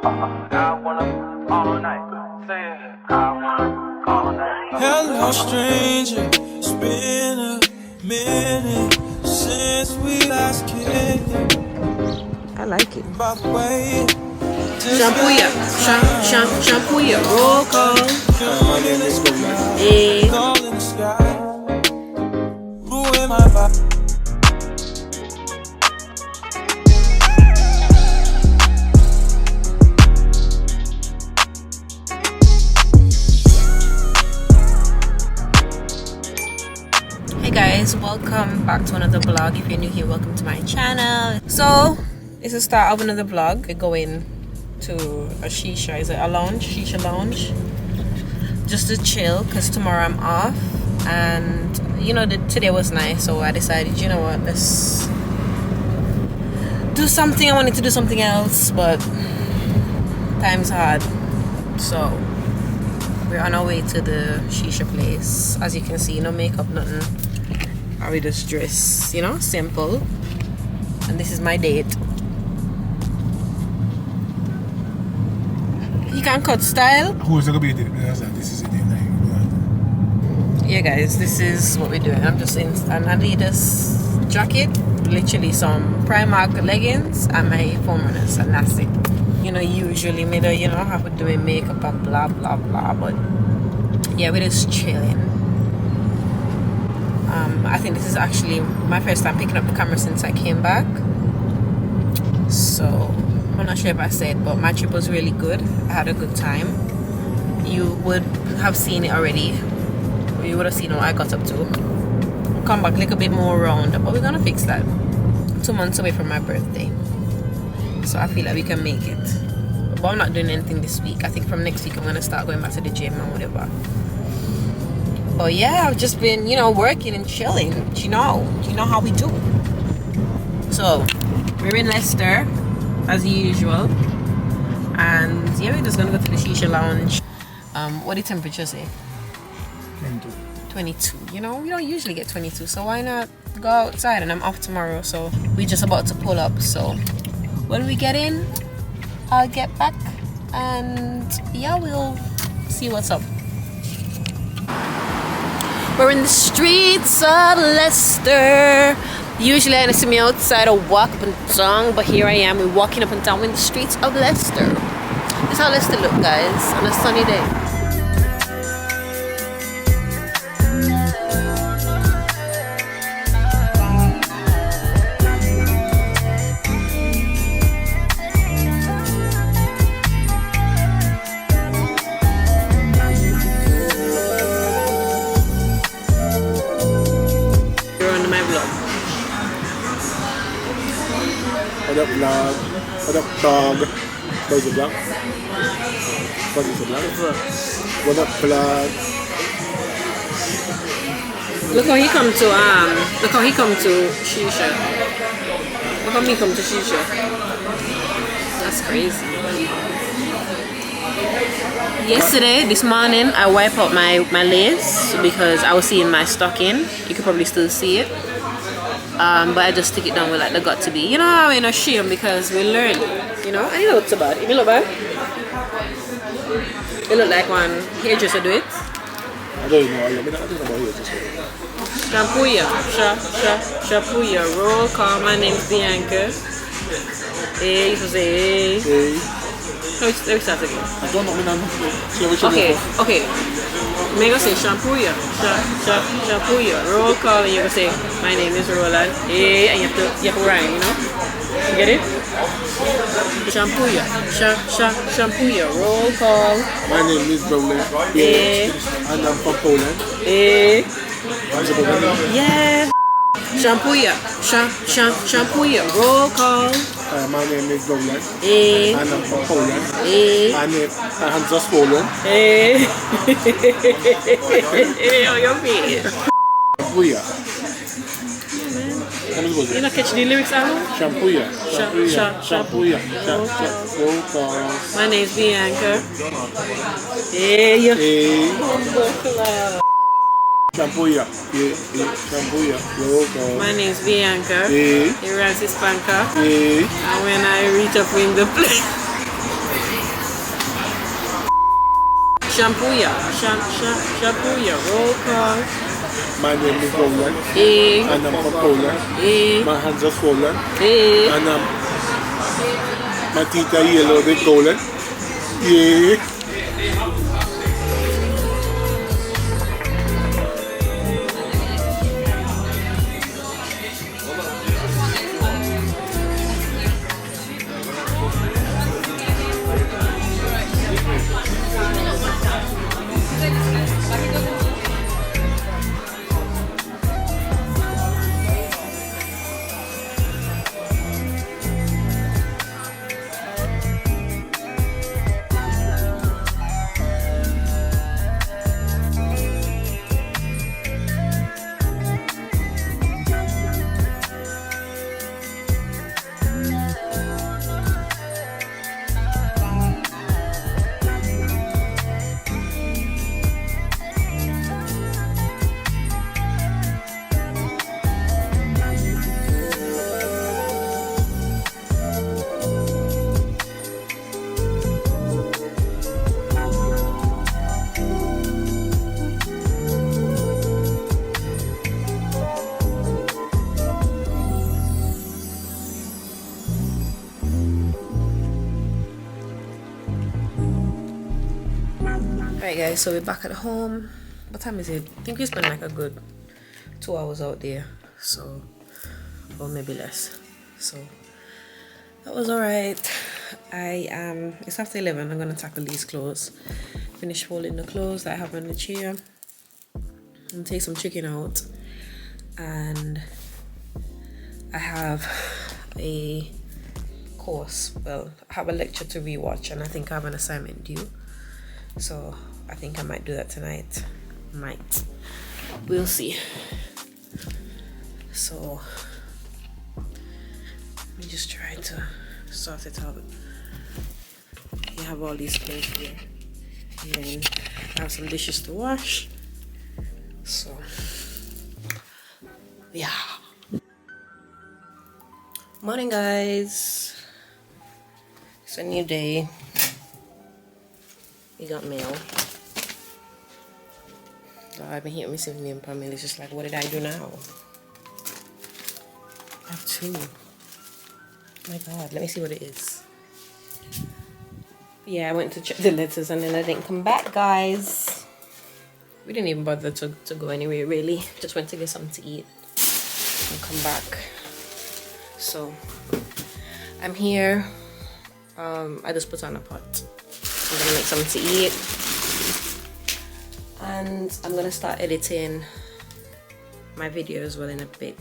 I wanna all night. Say it. I wanna all night. Hello, stranger. It's been a minute since we last kicked. I like it. By the way, Shampoo ya, shampoo ya, roll call. My name is Gomez. Hey. call in the sky. Ruin my vibe. Hey guys, welcome back to another vlog. If you're new here, welcome to my channel. So it's the start of another vlog. We're going to a shisha, is it a lounge? Shisha lounge, just to chill because tomorrow I'm off. And you know, today was nice, so I decided, you know what, let's do something. I wanted to do something else, but time's hard, so we're on our way to the shisha place. As you can see, no makeup, nothing. I will just dress, you know, simple. And this is my date. You can cut style. Who's gonna be there? This is it. Yeah guys, this is what we're doing. I'm just in an Adidas jacket, literally some Primark leggings and my foam runners, and that's it. You know, usually me do, you know, have to do makeup and blah blah blah, but yeah, we're just chilling. I think this is actually my first time picking up the camera since I came back, so I'm not sure if I said, but my trip was really good. I had a good time. You would have seen it already. You would have seen what I got up to. Come back a little bit more round, but we're gonna fix that. 2 months away from my birthday, so I feel like we can make it. But I'm not doing anything this week. I think from next week I'm gonna start going back to the gym and whatever. But yeah, I've just been, you know, working and chilling. You know how we do. So we're in Leicester as usual, and yeah, we're just gonna go to the shisha lounge. What did the temperature say? 22. You know, we don't usually get 22, so why not go outside? And I'm off tomorrow, so we're just about to pull up. So when we get in, I'll get back, and yeah, we'll see what's up. We're in the streets of Leicester. Usually I see me outside or walk up and down, but here I am. We're walking up and down in the streets of Leicester. This is how Leicester look, guys, on a sunny day. What up, vlog? What up, dog? How's it, vlog? What is it, vlog? What up, vlog? Look how he come to Shisha. Look how me come to Shisha. That's crazy. Yesterday, this morning, I wiped out my lace because I was seeing my stocking. You can probably still see it. But I just stick it down with like the got to be. You know how I'm not shame because we learn. You know, and it looks so bad. It look bad. It look like one hairdresser do it. I don't know. I don't know about hairdresser. Shampoo ya, roll call. My name's Bianca. Hey, you say hey. Hey. Let me start again. I don't know. Okay. Me go say shampoo ya, shampoo ya, roll call, and you go say my name is Roland. Hey, and you have to rhyme, you know. You get it? Shampoo ya, shampoo ya, roll call. My name is Roland. Hey. And I'm from Poland. Hey. I'm supposed to be. Yeah. Shampoo ya, shampoo ya, roll call. My name is Roland. Hey. And I'm from Poland. Hey. My hands are swollen. Hey. Hey, on your face. Shampoo. You not catch the lyrics out? Shampoo. Shampoo. Shampoo. My name's Bianca. Hey, you. Hey. Shampoo. My name's Bianca. Hey. He runs his spanker. Hey. And when I reach up in the place, Shampoo, yeah. Shampoo, yeah. Roll call. My name is Roland. Eh. And I'm from Poland. Eh. My hands are swollen. Eh. And my teeth are yellow with golden. Yeah. Alright guys, so we're back at home. What time is it? I think we spent like a good 2 hours out there, so, or maybe less. So that was alright. It's after 11. I'm gonna tackle these clothes, finish folding the clothes that I have on the chair, and take some chicken out. And I have a course, well, I have a lecture to rewatch, and I think I have an assignment due. So I think I might do that tonight. We'll see. So let me just try to sort it out. You have all these clothes here, and then I have some dishes to wash. So yeah. Morning guys. It's a new day. We got mail. I've been here receiving mail from mail. It's just like, what did I do now? I have 2. Oh my god, let me see what it is. Yeah, I went to check the letters and then I didn't come back, guys. We didn't even bother to go anywhere really. Just went to get something to eat and come back. So I'm here. I just put on a pot. I'm gonna make something to eat, and I'm gonna start editing my video as well in a bit.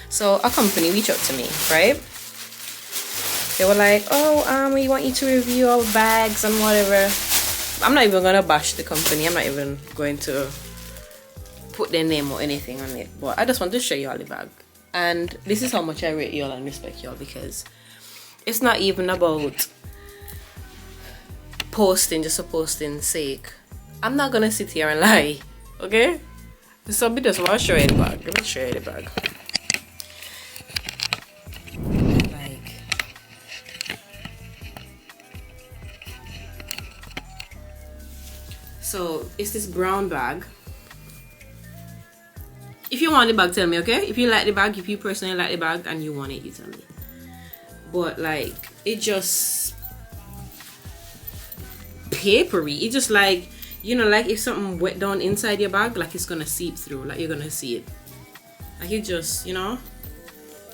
So a company reached out to me, right? They were like, oh, we want you to review our bags and whatever. I'm not even gonna bash the company. I'm not even going to put their name or anything on it, but I just want to show you all the bag. And this is how much I rate y'all and respect y'all, because it's not even about posting just for posting's sake. I'm not gonna sit here and lie, okay? So I just want to show you the bag. Let me show you the bag. Like, so it's this brown bag. If you want the bag, tell me, okay? If you like the bag, if you personally like the bag and you want it, you tell me. But like, it just papery. It just like, you know, like if something wet down inside your bag, like it's gonna seep through, like you're gonna see it. Like it just, you know.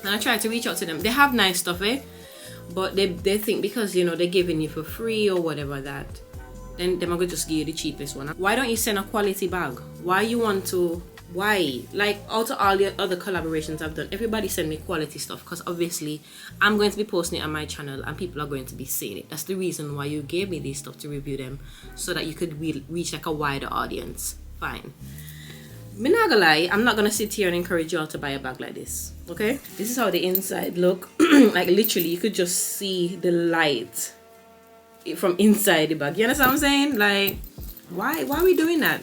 And I tried to reach out to them. They have nice stuff, but they think because, you know, they're giving you for free or whatever, that then they're gonna just give you the cheapest one. Why don't you send a quality bag? Why you want to? Why? Like, out of all the other collaborations I've done, everybody send me quality stuff, because obviously I'm going to be posting it on my channel and people are going to be seeing it. That's the reason why you gave me these stuff, to review them, so that you could reach like a wider audience. Fine. Me not gonna lie, I'm not gonna sit here and encourage y'all to buy a bag like this, okay? This is how the inside look. Like literally you could just see the light from inside the bag. You understand what I'm saying? Like, why are we doing that?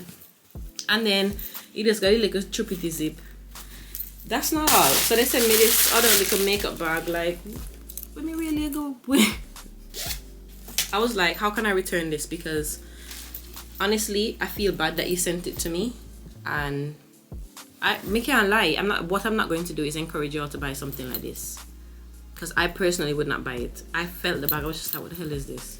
And then you just got a little chupity zip. That's not all. So they sent me this other little makeup bag. Like, let me really go with. I was like, how can I return this? Because honestly, I feel bad that you sent it to me, and I can't lie. I'm not going to do is encourage you all to buy something like this, because I personally would not buy it. I felt the bag. I was just like, what the hell is this?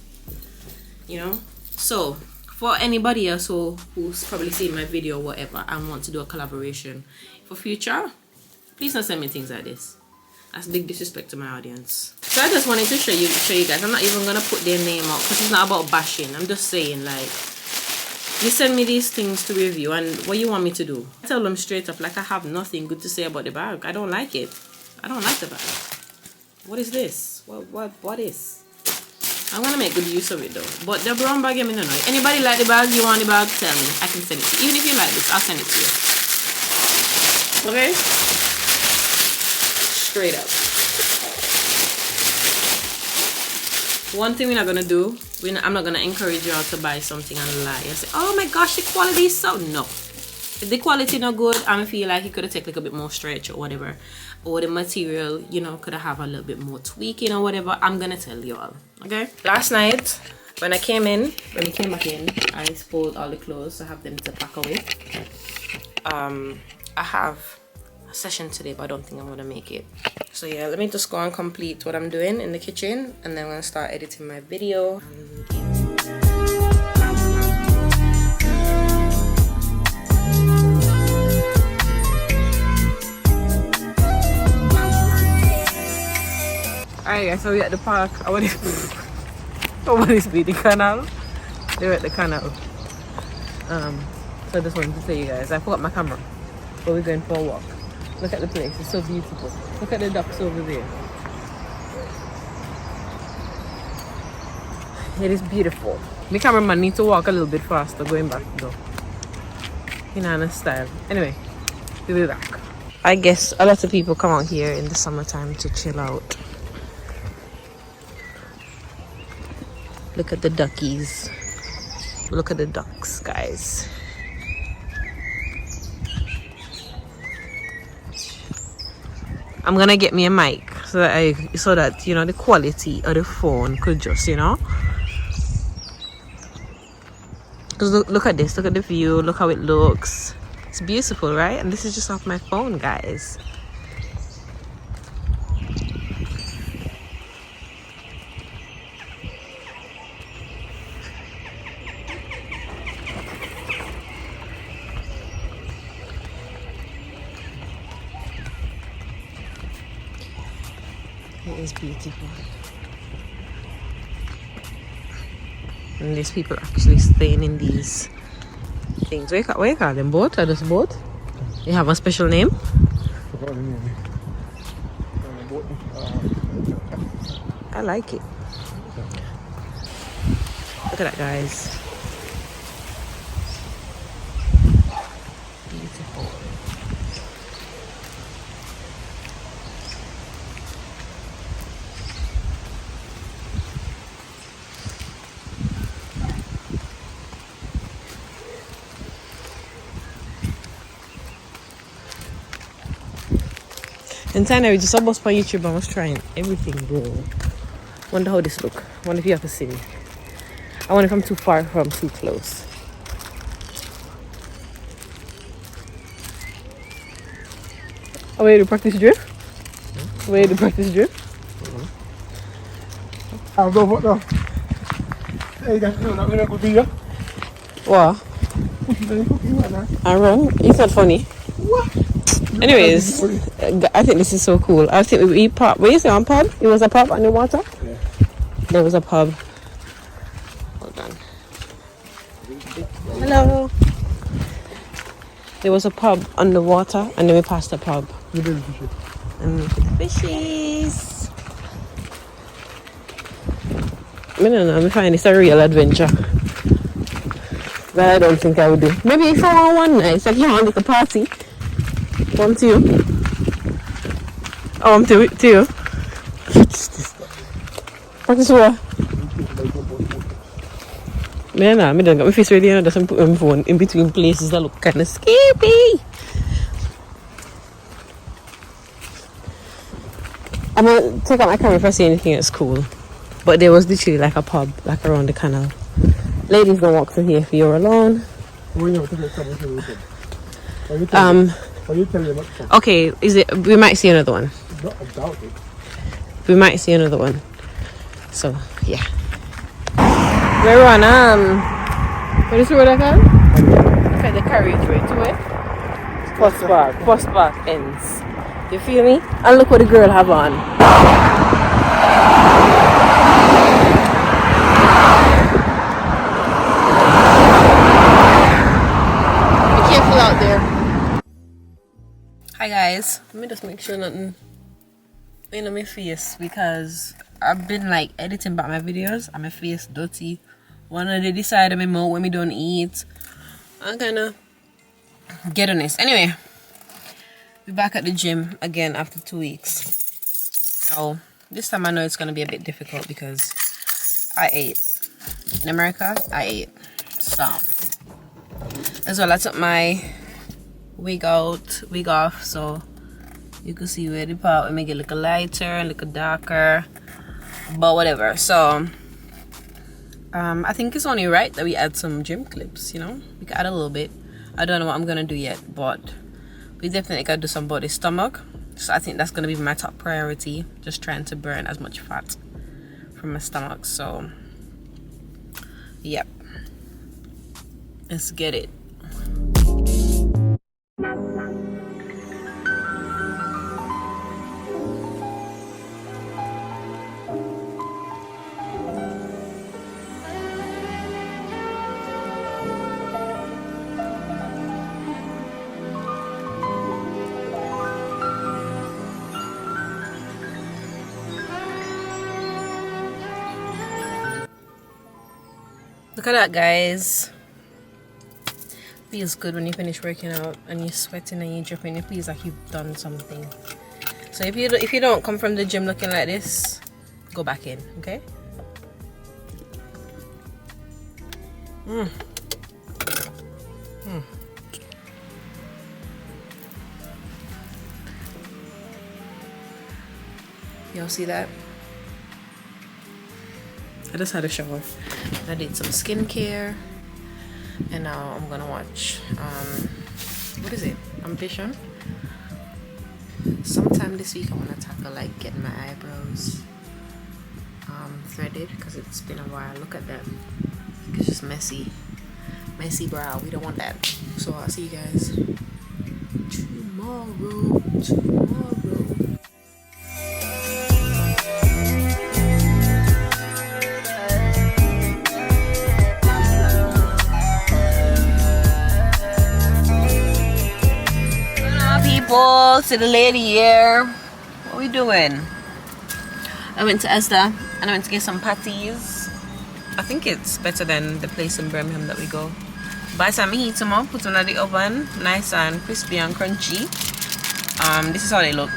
You know. So for anybody else who's probably seen my video or whatever and want to do a collaboration for future, please don't send me things like this. That's big disrespect to my audience. So I just wanted to show you guys. I'm not even gonna put their name out because it's not about bashing. I'm just saying, like, you send me these things to review, and what you want me to do? I tell them straight up, like, I have nothing good to say about the bag. I don't like it. I don't like the bag. What is this? What is? I'm gonna make good use of it though. But the brown bag, I mean, no. Anybody like the bag? You want the bag? Tell me. I can send it to you. Even if you like this, I'll send it to you. Okay? Straight up. One thing we're not gonna do, I'm not gonna encourage you all to buy something and lie and say, oh my gosh, the quality is so. No. If the quality not good, I feel like it could have taken a bit more stretch or whatever, or the material, you know, could have a little bit more tweaking or whatever. I'm gonna tell you all. Okay? Last night when we came back in, I spoiled all the clothes to have them to pack away. I have a session today, but I don't think I'm gonna make it. So yeah, let me just go and complete what I'm doing in the kitchen, and then I'm gonna start editing my video. Alright guys, so we're at the park. I want to be the canal. They're at the canal. So I just wanted to tell you guys, I forgot my camera, but we're going for a walk. Look at the place, it's so beautiful. Look at the ducks over there. It is beautiful. My cameraman needs to walk a little bit faster going back though. In a style. Anyway, we'll be back. I guess a lot of people come out here in the summertime to chill out. Look at the duckies. Look at the ducks, guys. I'm gonna get me a mic so that you know, the quality of the phone could just, you know, because look at this, look at the view, look how it looks. It's beautiful, right? And this is just off my phone, guys. It is beautiful. And these people actually staying in these things. What you call them? Boat? Or just boat? You have a special name? I like it. Look at that, guys. Beautiful. And China, we just almost on YouTube. I was trying everything, bro. Wonder how this look. Wonder if you have to see me. I wonder if I'm too far from too close. Oh, where you do practice drift? Where you do practice drift? I'll go for now. Hey, that's not gonna go bigger. What? I run. It's not funny. What? Anyways, I think this is so cool. I think we pub. Where is it on pub? It was a pub underwater? Yeah. There was a pub. Hold on. Hello. There was a pub underwater, and then we passed the pub. You did fish. And look at the fishies. I don't know, I find it's a real adventure. But I don't think I would do. Maybe if I want one night, if you want like a party. One to you. Oh, I'm to you. Practice what? Man, I don't got my face ready and I doesn't put my phone in between places that look kind of scary. I'm gonna take out my camera if I see anything that's cool. but there was literally like a pub like around the canal. Ladies don't walk through here if you're alone. Okay, is it? We might see another one. We might see another one. So yeah. We're on what is the word I call? Okay, the carriageway to it. First park ends. You feel me? And look what the girl have on. Be careful out there. Hi guys. Let me just make sure nothing in my face because I've been like editing back my videos and my face dirty. One of the decide of my mouth when we don't eat. I'm gonna get on this. Anyway, we're back at the gym again after 2 weeks. Now, this time I know it's gonna be a bit difficult because I ate. In America, I ate. Stop. As well, I took my wig off, so you can see where the part will make it look lighter, a little darker, but whatever. So I think it's only right that we add some gym clips, you know? We can add a little bit. I don't know what I'm gonna do yet, but we definitely gotta do some body stomach. So I think that's gonna be my top priority, just trying to burn as much fat from my stomach. So yep, let's get it. Look at that, guys. Feels good when you finish working out and you're sweating and you're dripping. It feels like you've done something. So if you don't come from the gym looking like this, go back in, okay? Y'all see that? I just had a shower. I did some skincare, and now I'm gonna watch what is it? Ambition. Sometime this week I wanna tackle like getting my eyebrows threaded because it's been a while. Look at that. It's just messy brow. We don't want that. So I'll see you guys tomorrow. To the lady here. What are we doing? I went to Asda and I went to get some patties. I think it's better than the place in Birmingham that we go. Buy some, heat them up, put them in the oven, nice and crispy and crunchy. This is how they look.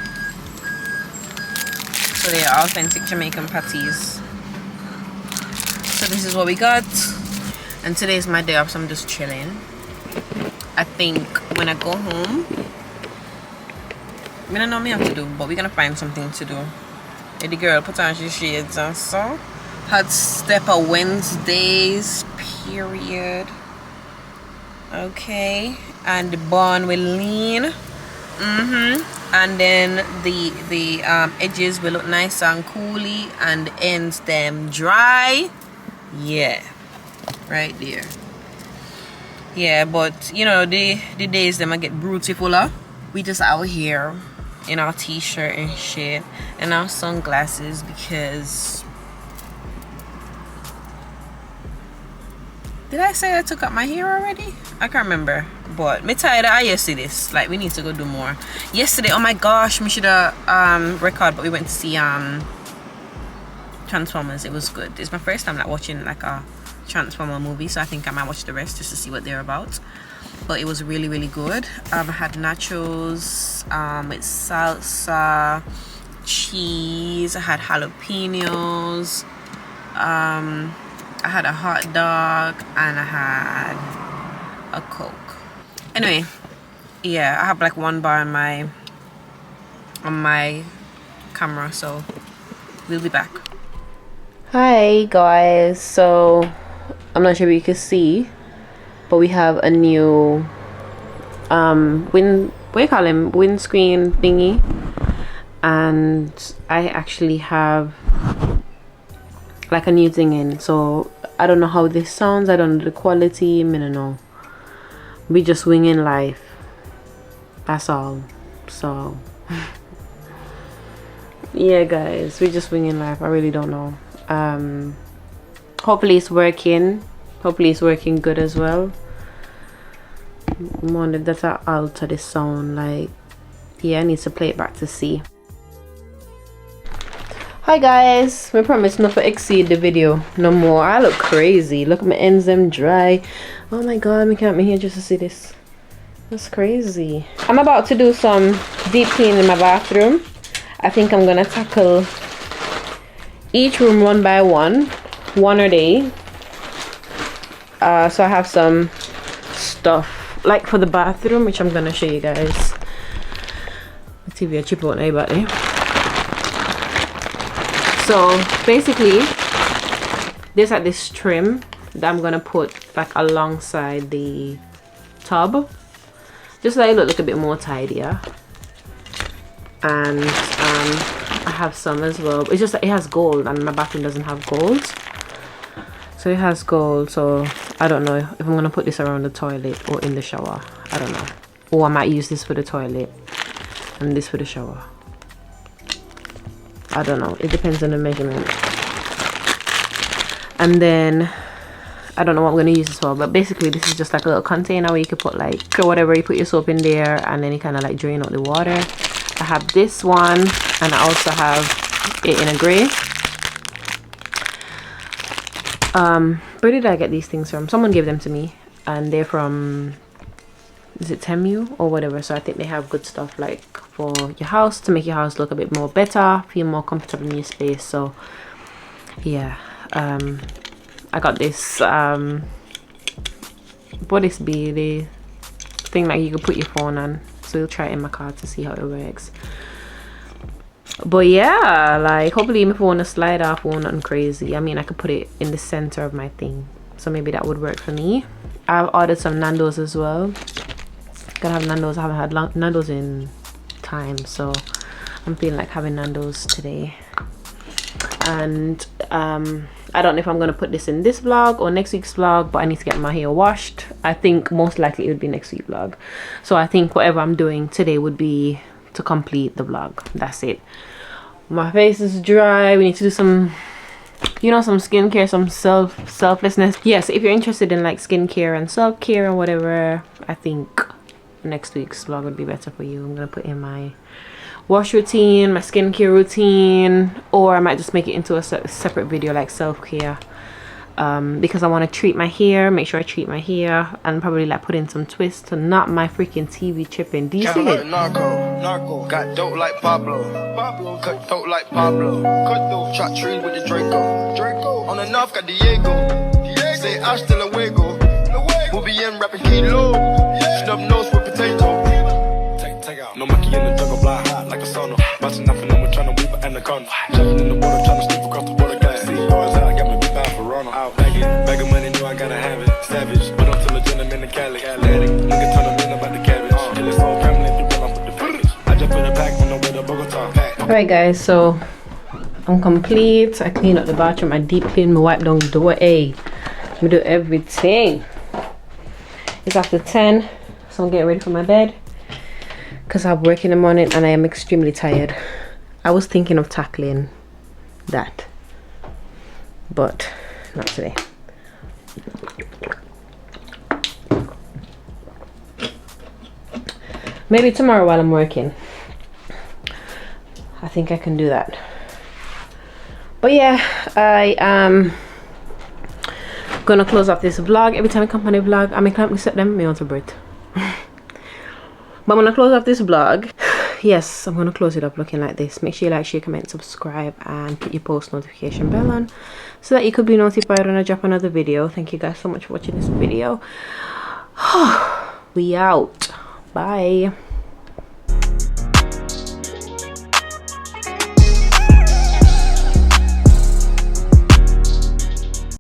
So they are authentic Jamaican patties. So this is what we got. And today is my day off, so I'm just chilling. I think when I go home, I don't know what I have to do, but we're gonna find something to do. Hey, the girl put on her shades and so. Hot stepper Wednesdays, period. Okay, and the bun will lean. And then the edges will look nice and cooly, and the ends them dry. Yeah, right there. Yeah, but you know the days them I get beautifuler. We just out here in our t-shirt and shit and our sunglasses because did I say I took out my hair already? I can't remember, but me tired I used to this. Like we need to go do more. Yesterday, oh my gosh, we should have record, but we went to see Transformers. It was good. It's my first time like watching like a Transformer movie, so I think I might watch the rest just to see what they're about. But it was really, really good. I had nachos with salsa, cheese. I had jalapenos. I had a hot dog and I had a Coke. Anyway, yeah, I have like one bar on my camera, so we'll be back. Hi guys, so I'm not sure if you can see, but we have a new windscreen thingy, and I actually have like a new thing in, so I don't know how this sounds, I don't know the quality, I don't know. We just winging life, that's all. So yeah guys, we just winging life. I really don't know. Hopefully it's working good as well. I wonder if that's alter the sound. Like, yeah, I need to play it back to see. Hi guys, we promise not to exceed the video no more. I look crazy. Look at my ends, them dry. Oh my god, I can't be here just to see this. That's crazy. I'm about to do some deep clean in my bathroom. I think I'm gonna tackle each room one by one a day. So I have some stuff like for the bathroom, which I'm gonna show you guys. The TV chip out about there. So basically there's like this trim that I'm gonna put like alongside the tub, just so it look a bit more tidier. And I have some as well. It's just that it has gold and my bathroom doesn't have gold, so it has gold. So I don't know if I'm gonna put this around the toilet or in the shower. I don't know, or I might use this for the toilet and this for the shower. I don't know, it depends on the measurement. And then I don't know what I'm gonna use this for, but basically this is just like a little container where you could put like whatever, you put your soap in there and then you kind of like drain out the water. I have this one, and I also have it in a grey. Where did I get these things from? Someone gave them to me, and they're from, is it Temu or whatever? So I think they have good stuff like for your house, to make your house look a bit more better, feel more comfortable in your space. So yeah, I got this what is the thing that you can put your phone on. So we'll try it in my car to see how it works. But yeah, like hopefully my phone will slide off or nothing crazy. I mean, I could put it in the center of my thing, so maybe that would work for me. I've ordered some Nando's as well. Gonna have Nando's. I haven't had Nando's in time, so I'm feeling like having Nando's today. And I don't know if I'm gonna put this in this vlog or next week's vlog, but I need to get my hair washed. I think most likely it would be next week's vlog. So I think whatever I'm doing today would be to complete the vlog. That's it. My face is dry. We need to do some, you know, some skincare, some selflessness. Yes, if you're interested in like skincare and self-care or whatever, I think next week's vlog would be better for you. I'm gonna put in my wash routine, my skincare routine, or I might just make it into a separate video like self-care, because I want to treat my hair, make sure I treat my hair, and probably like put in some twists to not my freaking TV tripping. Do you see it? Narco, got dope like Pablo, cut dope like Pablo, shot trees with the Draco, on the north got Diego, say hasta luego, we'll be in rapping kilo, snub nose with potato. No monkey in the jungle, blind hot like a sauna. Busting up and I'm trying to weave an anaconda. Jumping in the water, trying to sleep across the water. Got see cars out, got me big bound for Ronald. Out bag of money, know I gotta have it. Savage, but I'm still a gentleman in Cali. Atlantic, nigga turn them in about the cabbage. Kill this whole family if you run off with the footage. I just put a pack on the way to Bogota. Alright guys, so I'm complete. I cleaned up the bathroom, I deep cleaned, my wipe down the door. Hey, we do everything. It's after 10, so I'm getting ready for my bed, because I have work in the morning and I am extremely tired. I was thinking of tackling that, but not today. Maybe tomorrow while I'm working. I think I can do that. But yeah, I am gonna close off this vlog. Every time I come on a vlog, I make me set them me on to breathe. But I'm gonna close off this vlog. Yes, I'm gonna close it up looking like this. Make sure you like, share, comment, subscribe, and put your post notification bell on so that you could be notified when I drop another video. Thank you guys so much for watching this video. We out. Bye.